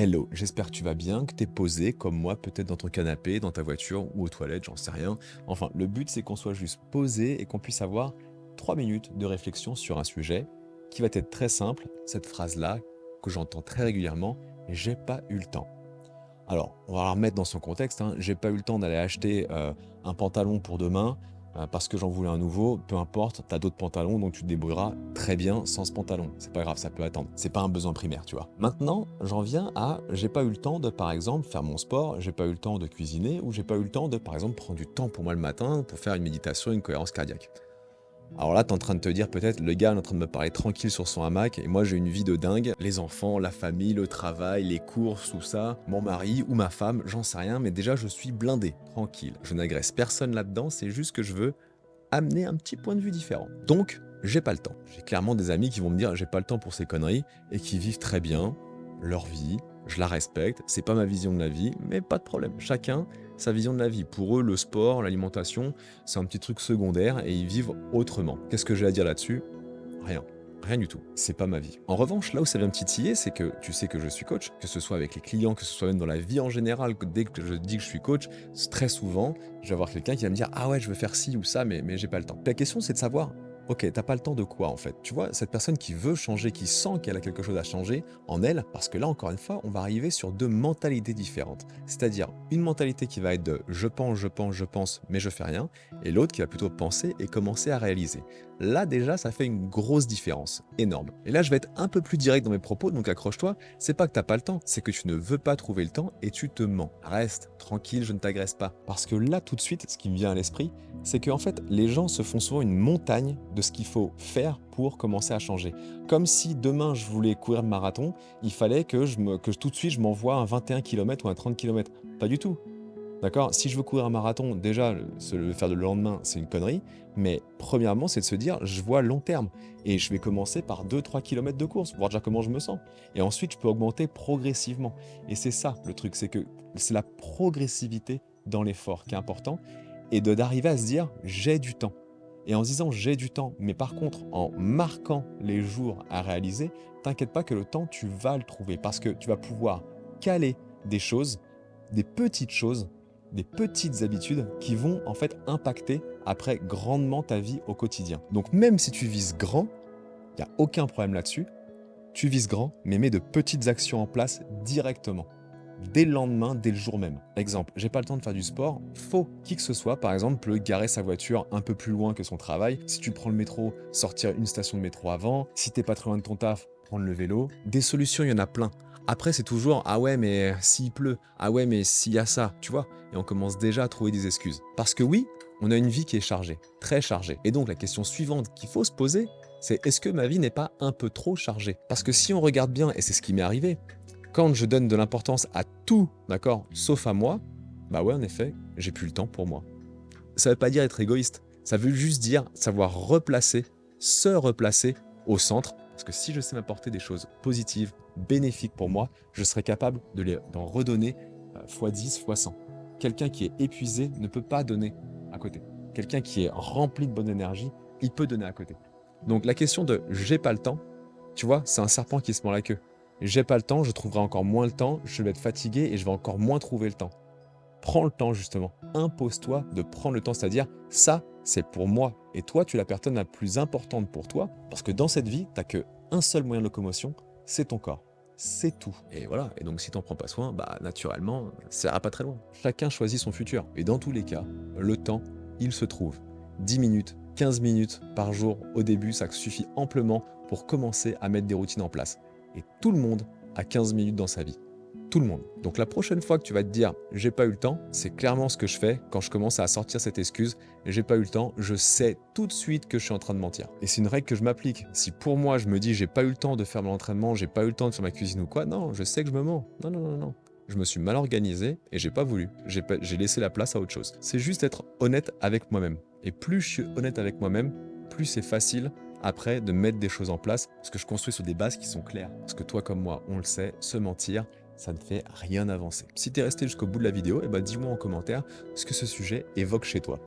Hello, j'espère que tu vas bien, que tu es posé comme moi, peut-être dans ton canapé, dans ta voiture ou aux toilettes, j'en sais rien. Enfin, le but c'est qu'on soit juste posé et qu'on puisse avoir 3 minutes de réflexion sur un sujet qui va être très simple, cette phrase-là que j'entends très régulièrement, j'ai pas eu le temps. Alors, on va la remettre dans son contexte, hein. J'ai pas eu le temps d'aller acheter un pantalon pour demain parce que j'en voulais un nouveau. Peu importe, tu as d'autres pantalons, donc tu te débrouilleras très bien sans ce pantalon. C'est pas grave, ça peut attendre. C'est pas un besoin primaire, tu vois. Maintenant, j'en viens à j'ai pas eu le temps de, par exemple, faire mon sport, j'ai pas eu le temps de cuisiner ou j'ai pas eu le temps de, par exemple, prendre du temps pour moi le matin pour faire une méditation, une cohérence cardiaque. Alors là, tu es en train de te dire peut-être, le gars est en train de me parler tranquille sur son hamac et moi j'ai une vie de dingue. Les enfants, la famille, le travail, les courses, tout ça, mon mari ou ma femme, j'en sais rien, mais déjà je suis blindé, tranquille. Je n'agresse personne là-dedans, c'est juste que je veux amener un petit point de vue différent. Donc, j'ai pas le temps. J'ai clairement des amis qui vont me dire j'ai pas le temps pour ces conneries et qui vivent très bien leur vie, je la respecte, c'est pas ma vision de la vie, mais pas de problème. Chacun sa vision de la vie. Pour eux, le sport, l'alimentation, c'est un petit truc secondaire et ils vivent autrement. Qu'est-ce que j'ai à dire là-dessus? Rien. Rien du tout. C'est pas ma vie. En revanche, là où ça vient me titiller, c'est que tu sais que je suis coach, que ce soit avec les clients, que ce soit même dans la vie en général, que dès que je dis que je suis coach, très souvent, je vais avoir quelqu'un qui va me dire ah ouais, je veux faire ci ou ça, mais j'ai pas le temps. La question, c'est de savoir, ok, t'as pas le temps de quoi en fait? Tu vois, cette personne qui veut changer, qui sent qu'elle a quelque chose à changer en elle, parce que là, encore une fois, on va arriver sur deux mentalités différentes. C'est-à-dire une mentalité qui va être de je pense, mais je fais rien, et l'autre qui va plutôt penser et commencer à réaliser. Là déjà, ça fait une grosse différence, énorme. Et là, je vais être un peu plus direct dans mes propos, donc accroche-toi, c'est pas que t'as pas le temps, c'est que tu ne veux pas trouver le temps et tu te mens. Reste tranquille, je ne t'agresse pas. Parce que là, tout de suite, ce qui me vient à l'esprit, c'est qu'en fait, les gens se font souvent une montagne de ce qu'il faut faire pour commencer à changer. Comme si demain, je voulais courir le marathon, il fallait que tout de suite, je m'envoie un 21 km ou un 30 km. Pas du tout. D'accord? Si je veux courir un marathon, déjà, le faire le lendemain, c'est une connerie. Mais premièrement, c'est de se dire, je vois long terme. Et je vais commencer par 2-3 km de course, voir déjà comment je me sens. Et ensuite, je peux augmenter progressivement. Et c'est ça, le truc, c'est que c'est la progressivité dans l'effort qui est important. Et d'arriver à se dire, j'ai du temps. Et en se disant, j'ai du temps, mais par contre, en marquant les jours à réaliser, t'inquiète pas que le temps, tu vas le trouver. Parce que tu vas pouvoir caler des choses, des petites choses, des petites habitudes qui vont en fait impacter après grandement ta vie au quotidien. Donc même si tu vises grand, il n'y a aucun problème là-dessus. Tu vises grand, mais mets de petites actions en place directement. Dès le lendemain, dès le jour même. Exemple, j'ai pas le temps de faire du sport, faut qui que ce soit, par exemple, peut garer sa voiture un peu plus loin que son travail. Si tu prends le métro, sortir une station de métro avant. Si t'es pas très loin de ton taf, prendre le vélo. Des solutions, il y en a plein. Après, c'est toujours ah ouais, mais s'il pleut, ah ouais, mais s'il y a ça, tu vois. Et on commence déjà à trouver des excuses. Parce que oui, on a une vie qui est chargée, très chargée. Et donc la question suivante qu'il faut se poser, c'est est-ce que ma vie n'est pas un peu trop chargée? Parce que si on regarde bien, et c'est ce qui m'est arrivé, quand je donne de l'importance à tout, d'accord, sauf à moi, bah ouais, en effet, j'ai plus le temps pour moi. Ça veut pas dire être égoïste, ça veut juste dire savoir replacer, se replacer au centre, parce que si je sais m'apporter des choses positives, bénéfiques pour moi, je serai capable d'en redonner x10, x100. Quelqu'un qui est épuisé ne peut pas donner à côté. Quelqu'un qui est rempli de bonne énergie, il peut donner à côté. Donc la question de j'ai pas le temps, tu vois, c'est un serpent qui se mord la queue. J'ai pas le temps, je trouverai encore moins le temps, je vais être fatigué et je vais encore moins trouver le temps. Prends le temps justement. Impose-toi de prendre le temps, c'est-à-dire ça, c'est pour moi. Et toi, tu es la personne la plus importante pour toi parce que dans cette vie, tu n'as qu'un seul moyen de locomotion, c'est ton corps. C'est tout. Et voilà. Et donc si tu n'en prends pas soin, bah naturellement, ça ira pas très loin. Chacun choisit son futur. Et dans tous les cas, le temps, il se trouve. 10 minutes, 15 minutes par jour au début, ça suffit amplement pour commencer à mettre des routines en place. Et tout le monde a 15 minutes dans sa vie. Tout le monde. Donc la prochaine fois que tu vas te dire j'ai pas eu le temps, c'est clairement ce que je fais quand je commence à sortir cette excuse j'ai pas eu le temps, je sais tout de suite que je suis en train de mentir. Et c'est une règle que je m'applique. Si pour moi je me dis j'ai pas eu le temps de faire mon entraînement, j'ai pas eu le temps de faire ma cuisine ou quoi, non, je sais que je me mens. Non, non, non, non. Je me suis mal organisé et j'ai pas voulu. J'ai laissé la place à autre chose. C'est juste être honnête avec moi-même. Et plus je suis honnête avec moi-même, plus c'est facile après de mettre des choses en place parce que je construis sur des bases qui sont claires. Parce que toi comme moi, on le sait, se mentir, ça ne fait rien avancer. Si tu es resté jusqu'au bout de la vidéo, eh ben dis-moi en commentaire ce que ce sujet évoque chez toi.